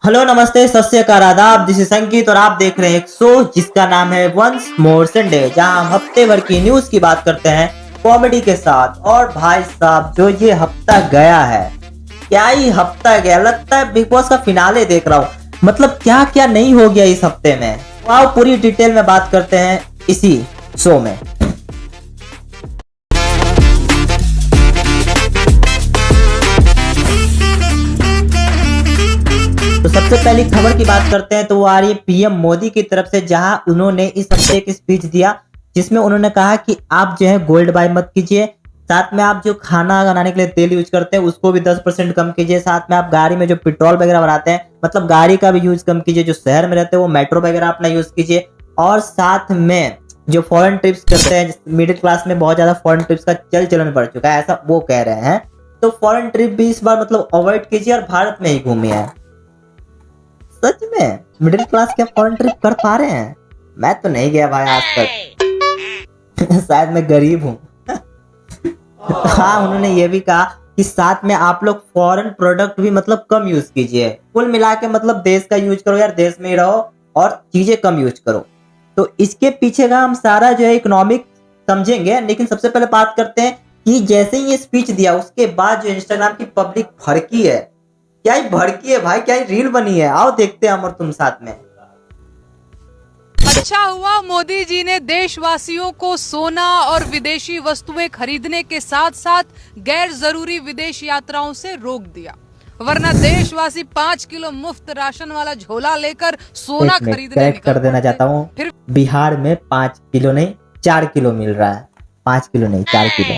Hello नमस्ते सत श्री अकाल आदाब, दिस इज संकीत और आप देख रहे हैं एक शो जिसका नाम है वंस मोर संडे, जहां हम हफ्ते भर की न्यूज की बात करते हैं कॉमेडी के साथ। और भाई साहब जो ये हफ्ता गया है, क्या ही हफ्ता गया, लगता है बिग बॉस का फिनाले देख रहा हूँ। मतलब क्या क्या नहीं हो गया इस हफ्ते में, आओ पूरी डिटेल में बात करते हैं इसी शो में। तो सबसे पहली खबर की बात करते हैं तो वो आ रही है पीएम मोदी की तरफ से, जहां उन्होंने इस हफ्ते एक स्पीच दिया जिसमें उन्होंने कहा कि आप जो है गोल्ड बाय मत कीजिए, साथ में आप जो खाना बनाने के लिए तेल यूज करते हैं उसको भी 10% कम कीजिए, साथ में आप गाड़ी में जो पेट्रोल वगैरह बनाते हैं मतलब गाड़ी का भी यूज कम कीजिए, जो शहर में रहते हैं वो मेट्रो वगैरह अपना यूज कीजिए, और साथ में जो फॉरेन ट्रिप्स करते हैं, मिडिल क्लास में बहुत ज्यादा फॉरेन ट्रिप्स का चलन बढ़ चुका है ऐसा वो कह रहे हैं, तो फॉरेन ट्रिप भी इस बार मतलब अवॉइड कीजिए और भारत में ही घूमिए। सच में मिडिल क्लास क्या फॉरेन ट्रिप कर पा रहे हैं? मैं तो नहीं गया भाई आज तक शायद मैं गरीब हूँ हाँ, उन्होंने ये भी कहा कि साथ में आप लोग फॉरेन प्रोडक्ट भी मतलब कम यूज कीजिए, कुल मिला के मतलब देश का यूज करो यार, देश में ही रहो और चीजें कम यूज करो। तो इसके पीछे का हम सारा जो है इकोनॉमिक समझेंगे, लेकिन सबसे पहले बात करते हैं कि जैसे ही ये स्पीच दिया उसके बाद जो इंस्टाग्राम की पब्लिक भड़की है, क्या ही भड़की है भाई, क्या ही रील बनी है, आओ देखते हैं हम और तुम साथ में। अच्छा हुआ मोदी जी ने देशवासियों को सोना और विदेशी वस्तुएं खरीदने के साथ साथ गैर जरूरी विदेश यात्राओं से रोक दिया, वरना देशवासी 5 किलो मुफ्त राशन वाला झोला लेकर सोना खरीदने निकल कर देना चाहता हूँ, बिहार में 5 किलो नहीं 4 किलो मिल रहा है, 5 किलो नहीं 4 किलो।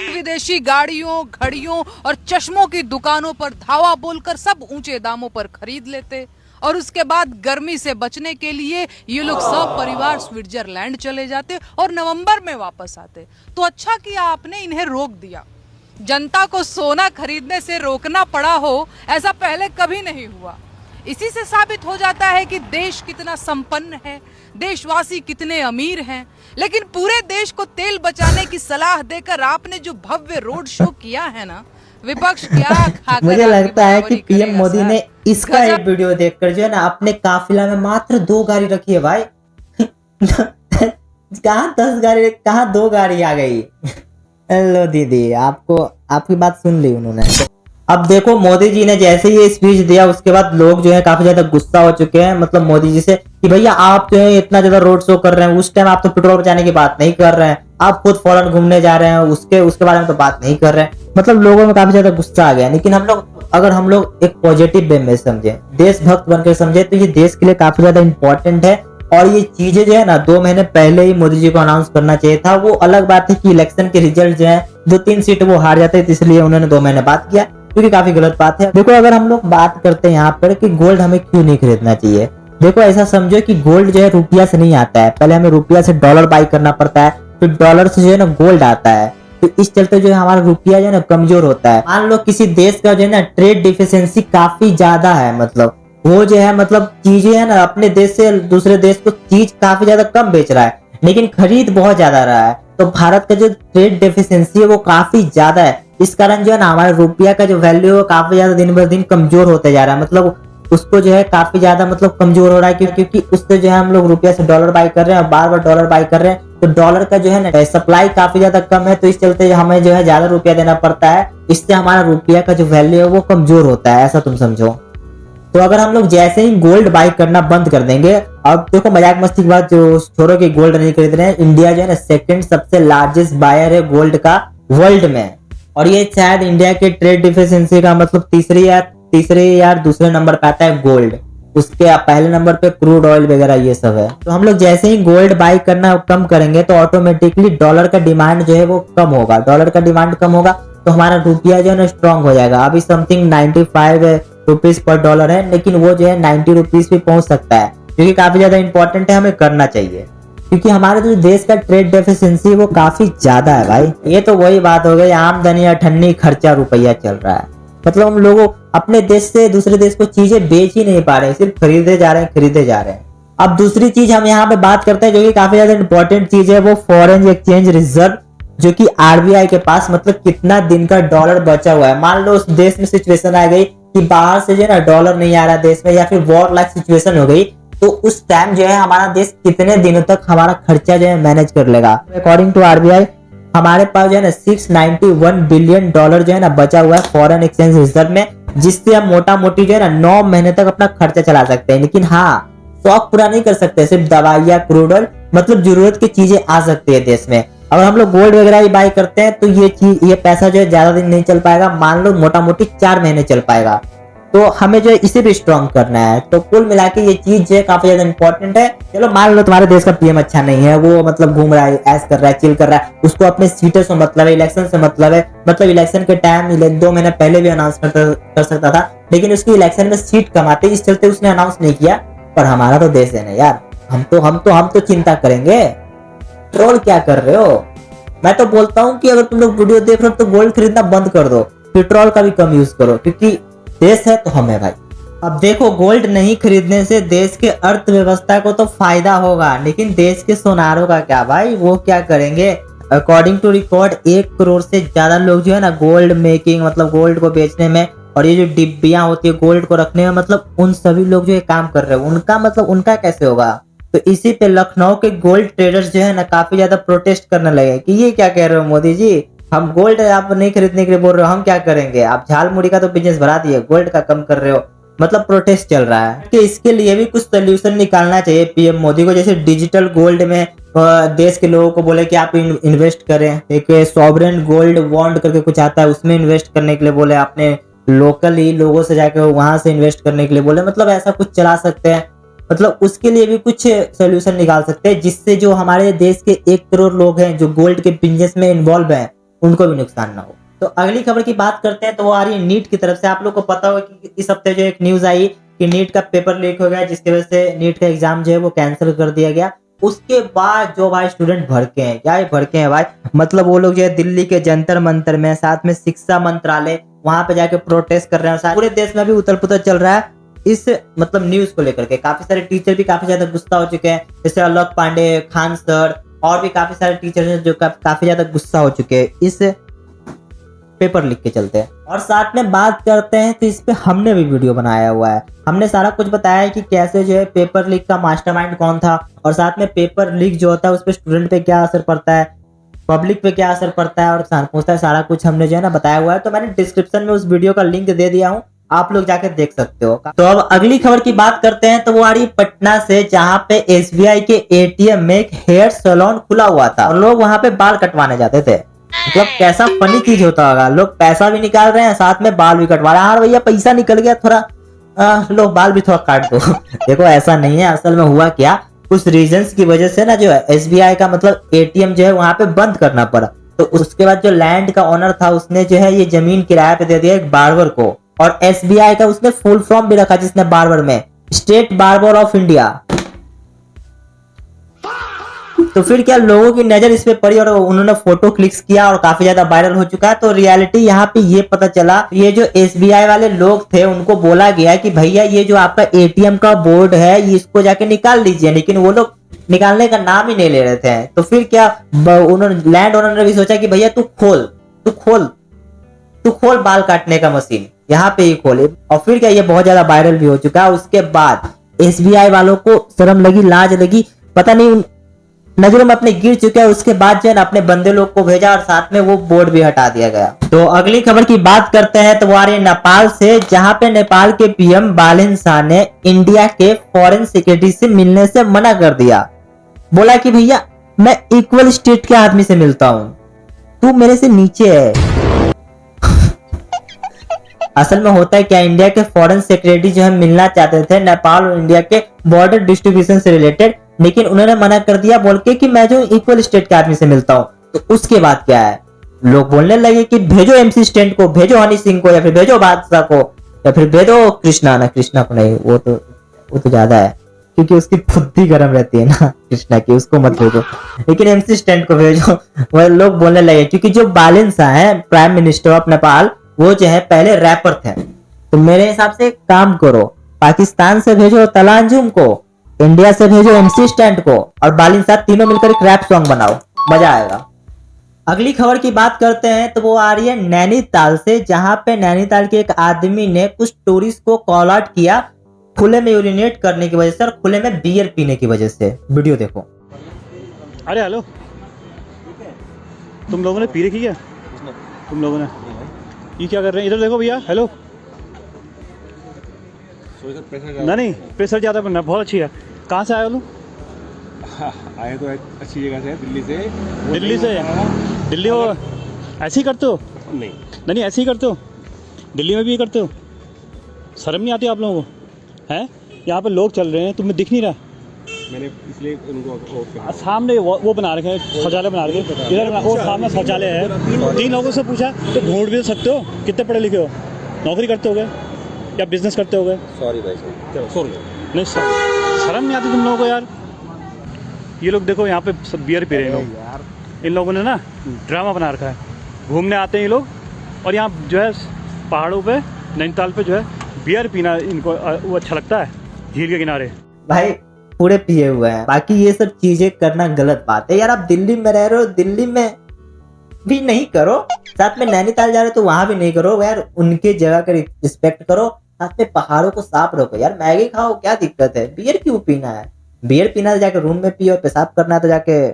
विदेशी गाड़ियों, घड़ियों और चश्मों की दुकानों पर धावा बोलकर सब ऊंचे दामों पर खरीद लेते और उसके बाद गर्मी से बचने के लिए ये लोग सब परिवार स्विट्जरलैंड चले जाते और नवंबर में वापस आते। तो अच्छा किया आपने इन्हें रोक दिया। जनता को सोना खरीदने से रोकना पड़ा हो ऐसा पहले कभी नहीं हुआ। इसी से साबित हो जाता है कि देश कितना संपन्न है, देशवासी कितने अमीर हैं। लेकिन पूरे देश को तेल बचाने की सलाह देकर आपने जो भव्य रोड शो किया है ना, विपक्ष क्या खाकर मुझे लगता है कि पीएम मोदी ने इसका एक वीडियो देखकर जो है ना अपने काफिला में मात्र 2 गाड़ी रखी है भाई कहाँ 10 गाड़ी, कहाँ 2 गाड़ी आ गई हेलो दीदी, आपको आपकी बात सुन ली उन्होंने। अब देखो मोदी जी ने जैसे ही स्पीच दिया उसके बाद लोग जो है काफी ज्यादा गुस्सा हो चुके हैं मतलब मोदी जी से कि भैया आप जो है इतना ज्यादा रोड शो कर रहे हैं, उस टाइम आप तो पेट्रोल बचाने की बात नहीं कर रहे हैं, आप खुद फॉरेन घूमने जा रहे हैं, उसके बारे में तो बात नहीं कर रहे हैं। मतलब लोगों में काफी ज्यादा गुस्सा आ गया। लेकिन अगर हम लोग एक पॉजिटिव वे में समझे, देशभक्त बनकर समझे, तो ये देश के लिए काफी ज्यादा इंपॉर्टेंट है। और ये चीजें जो है ना 2 महीने पहले ही मोदी जी को अनाउंस करना चाहिए था। वो अलग बात है कि इलेक्शन के रिजल्ट जो है 2-3 सीट वो हार जाते हैं, इसलिए उन्होंने 2 महीने बात किया, क्योंकि काफी गलत बात है। देखो अगर हम लोग बात करते हैं यहाँ पर कि गोल्ड हमें क्यों नहीं खरीदना चाहिए, देखो ऐसा समझो कि गोल्ड जो है रुपया से नहीं आता है, पहले हमें रुपया से डॉलर बाई करना पड़ता है, फिर डॉलर से जो है ना गोल्ड आता है। तो इस चलते जो है हमारा रुपया जो है ना कमजोर होता है। मान लो किसी देश का जो है ना ट्रेड डिफिशियंसी काफी ज्यादा है, मतलब वो जो है मतलब चीजें है ना अपने देश से दूसरे देश को चीज काफी ज्यादा कम बेच रहा है लेकिन खरीद बहुत ज्यादा रहा है। तो भारत का जो ट्रेड डेफिशिएंसी है वो काफी ज्यादा है। इस कारण जो है ना हमारे रुपया का जो वैल्यू है काफी ज्यादा दिन ब दिन कमजोर होते जा रहा है, मतलब उसको जो है काफी ज्यादा मतलब कमजोर हो रहा है, क्योंकि उससे जो है हम लोग रुपया से डॉलर बाई कर रहे हैं और बार बार डॉलर बाई कर रहे हैं, तो डॉलर का जो है ना सप्लाई काफी ज्यादा कम है। तो इस चलते हमें जो है ज्यादा रुपया देना पड़ता है, इससे हमारा रुपया का जो वैल्यू है वो कमजोर होता है, ऐसा तुम समझो। तो अगर हम लोग जैसे ही गोल्ड बाई करना बंद कर देंगे, और देखो मजाक मस्ती की बात जो छोड़ो कि गोल्ड नहीं खरीद रहे हैं, इंडिया जो है ना 2nd सबसे लार्जेस्ट बायर है गोल्ड का वर्ल्ड में, और ये शायद इंडिया के ट्रेड डिफिशिएंसी का मतलब तीसरे या दूसरे नंबर पे आता है गोल्ड, उसके पहले नंबर पे क्रूड ऑयल वगैरह ये सब है। तो हम लोग जैसे ही गोल्ड बाई करना कम करेंगे तो ऑटोमेटिकली डॉलर का डिमांड जो है वो कम होगा, डॉलर का डिमांड कम होगा तो हमारा रुपया जो है ना स्ट्रॉन्ग हो जाएगा। अभी समथिंग 95 रुपीज पर डॉलर है, लेकिन वो जो है 90 रुपीज भी पहुंच सकता है, क्योंकि काफी ज्यादा इंपॉर्टेंट है, हमें करना चाहिए, क्योंकि हमारे जो देश का ट्रेड डेफिशिएंसी वो काफी ज्यादा है भाई। ये तो वही बात हो गई, आमदनी अठन्नी खर्चा रुपया चल रहा है, मतलब हम लोगों अपने देश से दूसरे देश को चीजें बेच ही नहीं पा रहे, सिर्फ खरीदे जा रहे हैं। अब दूसरी चीज हम यहाँ पे बात करते हैं जो कि काफी ज्यादा इंपॉर्टेंट चीज है, वो फॉरेन एक्सचेंज रिजर्व, जो कि आरबीआई के पास मतलब कितना दिन का डॉलर बचा हुआ है। मान लो उस देश में सिचुएशन आ गई कि बाहर से जो है ना डॉलर नहीं आ रहा देश में या फिर वॉर लाइक सिचुएशन हो गई, तो उस टाइम जो है हमारा देश कितने दिनों तक हमारा खर्चा जो है मैनेज कर लेगा। अकॉर्डिंग टू आरबीआई हमारे पास जो है ना 691 बिलियन डॉलर जो है ना बचा हुआ है फॉरेन एक्सचेंज रिजर्व में, जिससे हम मोटा मोटी जो है ना 9 महीने तक अपना खर्चा चला सकते हैं। लेकिन हाँ, शौक पूरा नहीं कर सकते, सिर्फ दवाइयाँ, क्रूड ऑयल, मतलब जरूरत की चीजें आ सकती है देश में। अगर हम लोग गोल्ड वगैरह ही बाई करते हैं तो ये पैसा जो है ज्यादा दिन नहीं चल पाएगा, मान लो मोटा मोटी 4 महीने चल पाएगा। तो हमें जो है इसे भी स्ट्रॉन्ग करना है। तो कुल मिला के ये चीज जो है काफी ज्यादा इंपॉर्टेंट है। चलो मान लो तुम्हारे देश का पीएम अच्छा नहीं है, वो मतलब घूम रहा है, ऐश कर रहा है, चिल कर रहा है, उसको अपने सीटों से मतलब है, इलेक्शन से मतलब है, मतलब इलेक्शन के टाइम 2 महीने पहले भी अनाउंस कर सकता था, लेकिन उसकी इलेक्शन में सीट कमाते इस चलते उसने अनाउंस नहीं किया। पर हमारा तो देश है ना यार, हम तो चिंता करेंगे। ट्रोल क्या कर रहे हो? मैं तो बोलता हूँ कि अगर तुम लोग वीडियो देख रहे हो तो गोल्ड खरीदना बंद कर दो, पेट्रोल का भी कम यूज करो, क्योंकि देश है तो हम है भाई। अब देखो, गोल्ड नहीं खरीदने से देश के अर्थव्यवस्था को तो फायदा होगा, लेकिन देश के सोनारों का क्या भाई, वो क्या करेंगे? अकॉर्डिंग टू रिकॉर्ड 1 करोड़ से ज्यादा लोग जो है ना गोल्ड मेकिंग, मतलब गोल्ड को बेचने में, और ये जो डिब्बियां होती है गोल्ड को रखने में, मतलब उन सभी लोग जो ये काम कर रहे हैं, उनका कैसे होगा? तो इसी पे लखनऊ के गोल्ड ट्रेडर्स जो है ना काफी ज्यादा प्रोटेस्ट करने लगे कि ये क्या कह रहे हो मोदी जी, हम गोल्ड आप नहीं खरीदने के लिए बोल रहे हो, हम क्या करेंगे? आप झाल मुड़ी का तो बिजनेस बढ़ा दिए, गोल्ड का कम कर रहे हो, मतलब प्रोटेस्ट चल रहा है। कि इसके लिए भी कुछ सोल्यूशन निकालना चाहिए पीएम मोदी को, जैसे डिजिटल गोल्ड में देश के लोगों को बोले कि आप इन्वेस्ट करें, एक सॉवरेन गोल्ड बॉन्ड करके कुछ आता है, उसमें इन्वेस्ट करने के लिए बोले, आपने लोकली लोगों से जाकर वहां से इन्वेस्ट करने के लिए बोले, मतलब ऐसा कुछ चला सकते हैं। मतलब उसके लिए भी कुछ सोल्यूशन निकाल सकते हैं, जिससे जो हमारे देश के 1 करोड़ लोग हैं जो गोल्ड के बिजनेस में इन्वॉल्व हैं, उनको भी नुकसान ना हो। तो अगली खबर की बात करते हैं, तो वो आ रही है नीट की तरफ से। आप लोग को पता होगा कि इस हफ्ते जो एक न्यूज आई कि नीट का पेपर लीक हो गया, जिसकी वजह से नीट का एग्जाम जो है वो कैंसिल कर दिया गया। उसके बाद जो भाई स्टूडेंट भड़के हैं, क्या ये भड़के हैं भाई, मतलब वो लोग जो है दिल्ली के जंतर मंतर में, साथ में शिक्षा मंत्रालय, वहां पे जाके प्रोटेस्ट कर रहे हैं। पूरे देश में भी उथल पुथल चल रहा है इस मतलब न्यूज को लेकर के। काफी सारे टीचर भी काफी ज्यादा गुस्सा हो चुके हैं, जैसे आलोक पांडे, खान सर और भी काफी सारे टीचर हैं जो काफी ज्यादा गुस्सा हो चुके हैं इस पेपर लीक के चलते। और साथ में बात करते हैं तो इस पे हमने भी वीडियो बनाया हुआ है, हमने सारा कुछ बताया है कि कैसे जो है पेपर लीक का मास्टरमाइंड कौन था, और साथ में पेपर लीक जो होता है उस पर स्टूडेंट पे क्या असर पड़ता है, पब्लिक पे क्या असर पड़ता है और पूछता है, सारा कुछ हमने जो है ना बताया हुआ है। तो मैंने डिस्क्रिप्शन में उस वीडियो का लिंक दे दिया हूँ, आप लोग जाकर देख सकते हो। तो अब अगली खबर की बात करते हैं, तो वो आ रही पटना से, जहां पे एसबीआई के एटीएम में एक हेयर सैलून खुला हुआ था और लोग वहां पे बाल कटवाने जाते थे। मतलब कैसा फनी चीज होता होगा, लोग पैसा भी निकाल रहे हैं, साथ में बाल भी कटवा रहे हैं। हाँ भैया पैसा निकल गया, थोड़ा लो बाल भी थोड़ा काट दो। देखो ऐसा नहीं है, असल में हुआ क्या, कुछ रीजंस की वजह से ना जो है एसबीआई का मतलब एटीएम जो है वहां पे बंद करना पड़ा। तो उसके बाद जो लैंड का ओनर था उसने जो है ये जमीन किराए पे दे दिया एक बार्बर को, और एसबीआई का उसने फुल फॉर्म भी रखा जिसने बार्बर में, स्टेट बार्बर ऑफ इंडिया। तो फिर क्या लोगों की नजर इस पे पड़ी और उन्होंने फोटो क्लिक्स किया और काफी ज्यादा वायरल हो चुका है। तो रियलिटी यहाँ पे ये पता चला, ये जो एसबीआई वाले लोग थे उनको बोला गया कि भैया ये जो आपका एटीएम का बोर्ड है ये इसको जाके निकाल लीजिए, लेकिन वो लोग निकालने का नाम ही नहीं ले रहे थे। तो फिर क्या उन्होंने लैंड ओनर ने भी सोचा कि भैया तू खोल बाल काटने का मशीन, यहाँ पे ही खोले। और फिर क्या ये बहुत ज्यादा वायरल भी हो चुका है। उसके बाद एसबीआई वालों को शर्म लगी, लाज लगी, पता नहीं नजरों में अपने गिर चुके हैं। उसके बाद जो है अपने बंदे लोग को भेजा और साथ में वो बोर्ड भी हटा दिया गया। तो अगली खबर की बात करते हैं, तो वो आ रही है नेपाल से, जहां पे नेपाल के पीएम बालेन शाह ने इंडिया के फॉरेन सेक्रेटरी से मिलने से मना कर दिया। बोला कि भैया मैं इक्वल स्टेट के आदमी से मिलता हूं, तू मेरे से नीचे है। असल में होता है क्या, इंडिया के फॉरेन सेक्रेटरी जो है मिलना चाहते थे नेपाल और इंडिया के बॉर्डर डिस्ट्रीब्यूशन से रिलेटेड, लेकिन उन्होंने मना कर दिया बोल के कि मैं जो इक्वल स्टेट के आदमी से मिलता हूं। तो उसके बाद क्या है, लोग बोलने लगे कि भेजो एमसी स्टैंड को, भेजो हनी सिंह को, या फिर भेजो बादशाह को, या फिर भेजो कृष्णा को नहीं, वो तो ज्यादा है क्योंकि उसकी बुद्धि गर्म रहती है ना कृष्णा की, उसको मत भेजो, लेकिन एमसी स्टैंड को भेजो। वह लोग बोलने लगे क्योंकि जो बालेन शाह है प्राइम मिनिस्टर ऑफ नेपाल, वो जो है पहले रैपर थे। तो मेरे हिसाब से काम करो, पाकिस्तान से भेजो तलांजुम को, इंडिया से भेजो एमसी स्टैंड को, और बालिन साहब तीनों मिलकर एक रैप सॉन्ग बनाओ, मजा आएगा। अगली खबर की बात करते हैं तो वो आ रही है नैनीताल से, जहां पे नैनीताल के एक आदमी ने कुछ टूरिस्ट को कॉल आउट किया खुले में यूरिनेट करने की वजह से और खुले में बियर पीने की वजह से। वीडियो देखो। अरे हेलो, तुम लोगों ने पी रखी क्या? तुम लोगों ने ये क्या कर रहे हैं? इधर देखो भैया। हेलो, नहीं प्रेशर ज़्यादा बनना बहुत अच्छी है। कहाँ से आए हो लोग? आए तो अच्छी जगह से, दिल्ली से। दिल्ली हो? ऐसे ही करते हो? नहीं नहीं ऐसे ही करते हो? दिल्ली में भी ये करते हो? शर्म नहीं आती आप लोगों को? हैं यहाँ पे लोग चल रहे हैं, तुम्हें दिख नहीं रहा? मैंने इसलिए उनको सामने वो बना रखे हैं, शौचालय बना रखे हैं। इधर वो सामने शौचालय है। 3 लोगों से पूछा तो ढूंढ भी तो सकते हो। कितने पढ़े लिखे हो? नौकरी करते होगे या बिजनेस करते होगे? सॉरी भाई, चलो सॉरी। नहीं शर्म नहीं आती तुम लोगों को यार? ये लोग देखो यहाँ पे सब बियर पी रहे हैं लोग। इन लोगों ने ना ड्रामा बना रखा है। घूमने आते हैं ये लोग और यहाँ जो है पहाड़ों पे, नैनीताल पे जो है बियर पीना इनको वो अच्छा लगता है, झील के किनारे। भाई पूरे पिए हुए हैं। बाकी ये सब चीजें करना गलत बात है यार। आप दिल्ली में रह रहे हो, दिल्ली में भी नहीं करो, साथ में नैनीताल जा रहे हो तो वहां भी नहीं करो यार। उनके जगह का रिस्पेक्ट करो, साथ में पहाड़ों को साफ रखो यार। मैगी खाओ, क्या दिक्कत है? बियर क्यों पीना है? बियर पीना तो जाके रूम में पियो, पेशाब करना है तो जाके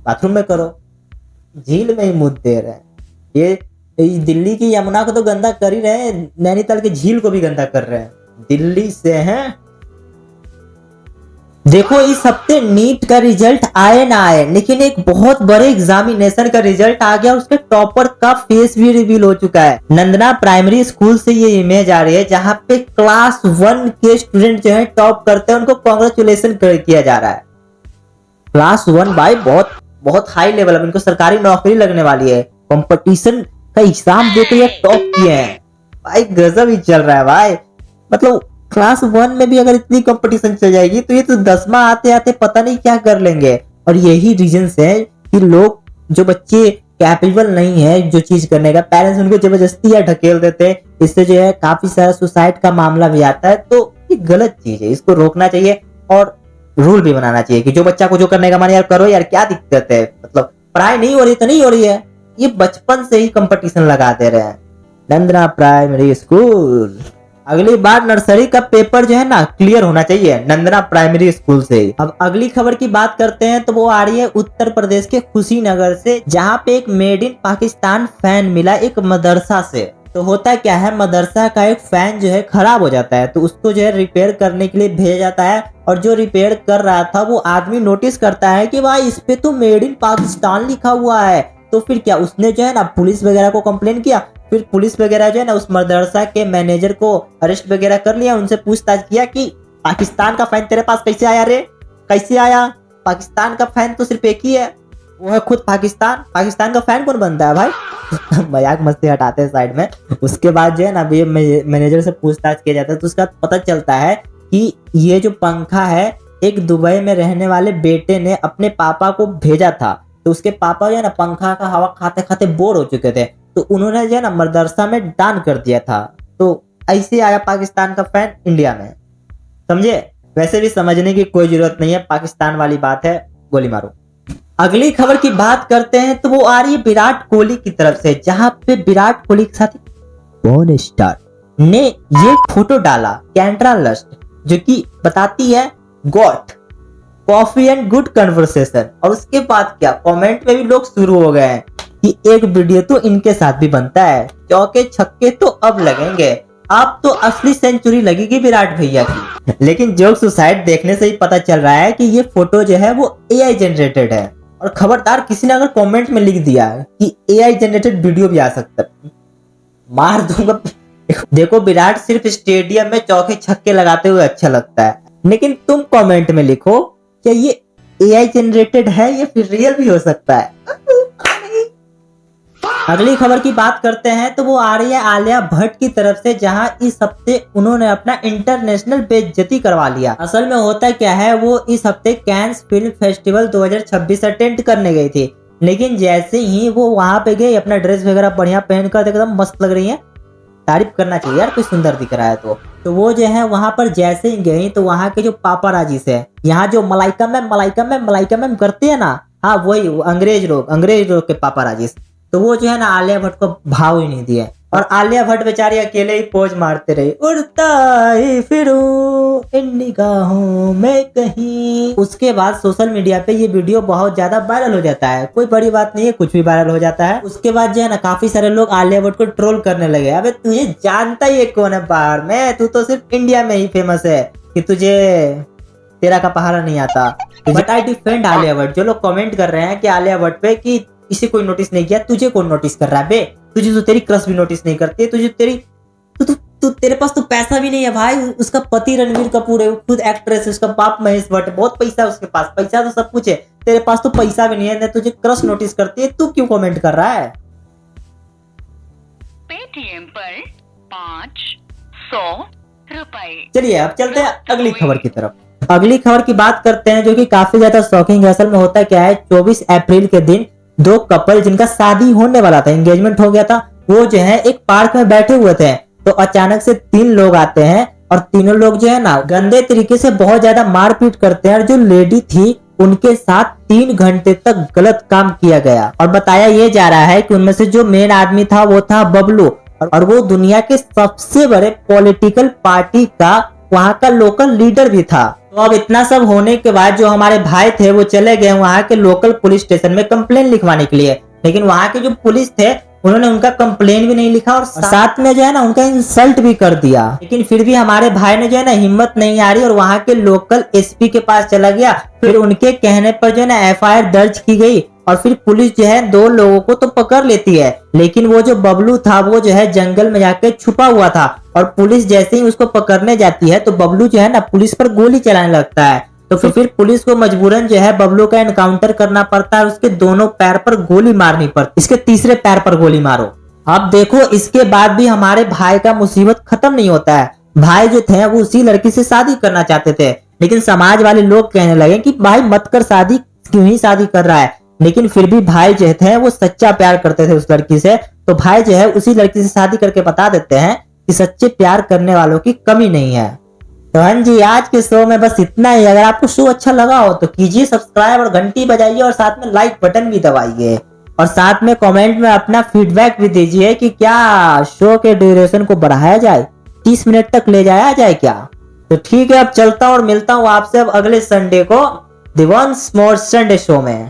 बाथरूम में करो। झील में ही मुंह दे रहे हैं ये। दिल्ली की यमुना को तो गंदा कर ही रहे हैं, नैनीताल की झील को भी गंदा कर रहे हैं। दिल्ली से हैं। देखो इस हफ्ते नीट का रिजल्ट आए ना आए, लेकिन एक बहुत बड़े एग्जामिनेशन का रिजल्ट आ गया। उसके टॉपर का फेस भी रिवील हो चुका है। नंदना प्राइमरी स्कूल से ये इमेज आ रही है, जहां पे क्लास 1 के स्टूडेंट जो है टॉप करते हैं, उनको कांग्रेचुलेशन किया जा रहा है। क्लास 1 भाई बहुत बहुत हाई लेवल है, इनको सरकारी नौकरी लगने वाली है। कंपटीशन का एग्जाम देकर ये टॉप किए हैं भाई। गजब ही चल रहा है भाई। मतलब क्लास 1 में भी अगर इतनी कंपटीशन चल जाएगी तो ये तो 10वां आते आते पता नहीं क्या कर लेंगे। और यही रीजन है कि लोग, जो बच्चे कैपेबल नहीं है जो चीज करने का, पेरेंट्स उनको जबरदस्ती या ढकेल देते हैं। इससे जो है काफी सारा सुसाइड का मामला भी आता है। तो ये गलत चीज है, इसको रोकना चाहिए और रूल भी बनाना चाहिए कि जो बच्चा को जो करने का मन यार करो यार, क्या दिक्कत है? मतलब पढ़ाई नहीं हो रही तो नहीं हो रही है, ये बचपन से ही कंपटीशन लगा दे रहे हैं। नंदना प्राइमरी स्कूल, अगली बार नर्सरी का पेपर जो है ना क्लियर होना चाहिए नंदना प्राइमरी स्कूल से। अब अगली खबर की बात करते हैं तो वो आ रही है उत्तर प्रदेश के कुशीनगर से, जहां पे एक मेड इन पाकिस्तान फैन मिला एक मदरसा से। तो होता क्या है, मदरसा का एक फैन जो है खराब हो जाता है तो उसको जो है रिपेयर करने के लिए भेजा जाता है। और जो रिपेयर कर रहा था वो आदमी नोटिस करता है कि भाई इस पे तो मेड इन पाकिस्तान लिखा हुआ है। तो फिर क्या, उसने जो है ना पुलिस वगैरह को कंप्लेन किया। फिर पुलिस वगैरह जो है ना उस मदरसा के मैनेजर को अरेस्ट वगैरह कर लिया। उनसे पूछताछ किया कि पाकिस्तान का फैन तेरे पास कैसे आया रे, कैसे आया? पाकिस्तान का फैन तो सिर्फ एक ही है, वो है खुद पाकिस्तान। पाकिस्तान का फैन कौन बनता है भाई? मजाक मस्ती हटाते हैं साइड में। उसके बाद जो है ना ये मैनेजर से पूछताछ किया जाता है तो उसका पता चलता है कि ये जो पंखा है एक दुबई में रहने वाले बेटे ने अपने पापा को भेजा था। तो उसके पापा जो है ना पंखा का हवा खाते खाते बोर हो चुके थे, तो उन्होंने जो है ना मदरसा में दान कर दिया था। तो ऐसे आया पाकिस्तान का फैन इंडिया में, समझे? वैसे भी समझने की कोई जरूरत नहीं है, पाकिस्तान वाली बात है, गोली मारो। अगली खबर की बात करते हैं तो वो आ रही है विराट कोहली की तरफ से, जहां पे विराट कोहली के साथ पॉर्न स्टार ने ये फोटो डाला कैंड्रा लस्ट, जो कि बताती है got coffee and good conversation. और उसके बाद क्या, कमेंट में भी लोग शुरू हो गए हैं कि एक वीडियो तो इनके साथ भी बनता है, चौके छक्के तो अब लगेंगे, अब तो असली सेंचुरी लगेगी विराट भैया की। लेकिन जोक सुसाइड देखने से ही पता चल रहा है कि ये फोटो जो है वो एआई जनरेटेड है। और खबरदार किसी ने अगर कमेंट में लिख दिया कि एआई जनरेटेड वीडियो भी आ सकता है, मार दूंगा। देखो विराट सिर्फ स्टेडियम में चौके छक्के लगाते हुए अच्छा लगता है, लेकिन तुम कमेंट में लिखो क्या ये एआई जनरेटेड है या फिर रियल भी हो सकता है। अगली खबर की बात करते हैं तो वो आ रही है आलिया भट्ट की तरफ से, जहां इस हफ्ते उन्होंने अपना इंटरनेशनल बेइज्जती करवा लिया। असल में होता क्या है, वो इस हफ्ते कैंस फिल्म फेस्टिवल 2026 अटेंड करने गई थी। लेकिन जैसे ही वो वहां पे गई, अपना ड्रेस वगैरह बढ़िया पहनकर एकदम मस्त लग रही है, तारीफ करना चाहिए यार, कोई सुंदर दिख रहा है तो वो जो है वहां पर जैसे ही गई तो वहां के जो पापाराजी से, यहाँ जो मलाइका मैम करते हैं ना, हाँ वही वो अंग्रेज लोग के पापाराजीज। तो वो जो है ना आलिया भट्ट को भाव ही नहीं दिए और आलिया भट्ट बेचारी अकेले ही पोज मारते रही, उड़ता ही फिरूं इन निगाहों में कहीं। उसके बाद सोशल मीडिया पे ये वीडियो बहुत ज्यादा वायरल हो जाता है, कोई बड़ी बात नहीं है, कुछ भी वायरल हो जाता है। उसके बाद जो है ना काफी सारे लोग आलिया भट्ट को ट्रोल करने लगे, अबे तुझे जानता ही है कौन है बाहर में, तू तो सिर्फ इंडिया में ही फेमस है कि तुझे तेरा का पहाड़ा नहीं आता। But I defend Alia Bhatt. जो लोग कमेंट कर रहे हैं कि आलिया भट्ट पे कि इसे कोई नोटिस नहीं किया, तुझे कौन नोटिस कर रहा है बे, तुझे तो तेरी क्रश भी नोटिस नहीं करती है, तुझे तेरी तेरे पास तो पैसा भी नहीं है भाई। उसका पति रणवीर कपूर है, खुद एक्ट्रेस है, उसका बाप महेश भट्ट है, बहुत पैसा है उसके पास, पैसा तो सब कुछ है, तेरे पास तो पैसा भी नहीं है, तुझे क्रश नोटिस करती है, तू क्यों कमेंट कर रहा है। पेटीएम पर 500 रुपए। चलिए अब चलते हैं अगली खबर की तरफ। अगली खबर की बात करते हैं जो कि काफी ज्यादा शॉकिंग है। असल में होता क्या है, 24 अप्रैल के दिन दो कपल जिनका शादी होने वाला था, एंगेजमेंट हो गया था, वो जो है एक पार्क में बैठे हुए थे, तो अचानक से 3 लोग आते हैं और तीनों लोग जो है ना गंदे तरीके से बहुत ज्यादा मारपीट करते हैं और जो लेडी थी उनके साथ 3 घंटे तक गलत काम किया गया। और बताया ये जा रहा है कि उनमें से जो मेन आदमी था वो था बबलू और वो दुनिया के सबसे बड़े पॉलिटिकल पार्टी का वहाँ का लोकल लीडर भी था। तो अब इतना सब होने के बाद जो हमारे भाई थे वो चले गए वहाँ के लोकल पुलिस स्टेशन में कंप्लेन लिखवाने के लिए, लेकिन वहाँ के जो पुलिस थे उन्होंने उनका कंप्लेन भी नहीं लिखा और साथ में जो है ना उनका इंसल्ट भी कर दिया। लेकिन फिर भी हमारे भाई ने जो है ना हिम्मत नहीं आ रही और वहाँ के लोकल एसपी के पास चला गया। फिर उनके कहने पर जो है ना एफआईआर दर्ज की गई और फिर पुलिस जो है 2 लोगों को तो पकड़ लेती है, लेकिन वो जो बबलू था वो जो है जंगल में जाके छुपा हुआ था और पुलिस जैसे ही उसको पकड़ने जाती है तो बबलू जो है ना पुलिस पर गोली चलाने लगता है। तो फिर पुलिस को मजबूरन जो है बबलू का एनकाउंटर करना पड़ता है, उसके दोनों पैर पर गोली मारनी पड़ती, इसके तीसरे पैर पर गोली मारो। अब देखो इसके बाद भी हमारे भाई का मुसीबत खत्म नहीं होता है। भाई जो थे वो उसी लड़की से शादी करना चाहते थे, लेकिन समाज वाले लोग कहने लगे कि भाई मत कर शादी, क्यों ही शादी कर रहा है। लेकिन फिर भी भाई जो थे वो सच्चा प्यार करते थे उस लड़की से, तो भाई जो है उसी लड़की से शादी करके बता देते हैं कि सच्चे प्यार करने वालों की कमी नहीं है। तो हाँ जी, आज के शो में बस इतना ही। अगर आपको शो अच्छा लगा हो तो कीजिए सब्सक्राइब और घंटी बजाइए और साथ में लाइक बटन भी दबाइए और साथ में कमेंट में अपना फीडबैक भी दीजिए कि क्या शो के ड्यूरेशन को बढ़ाया जाए, 30 मिनट तक ले जाया जाए क्या। तो ठीक है, अब चलता हूँ और मिलता हूँ आपसे अब अगले संडे को the once more Sunday show में।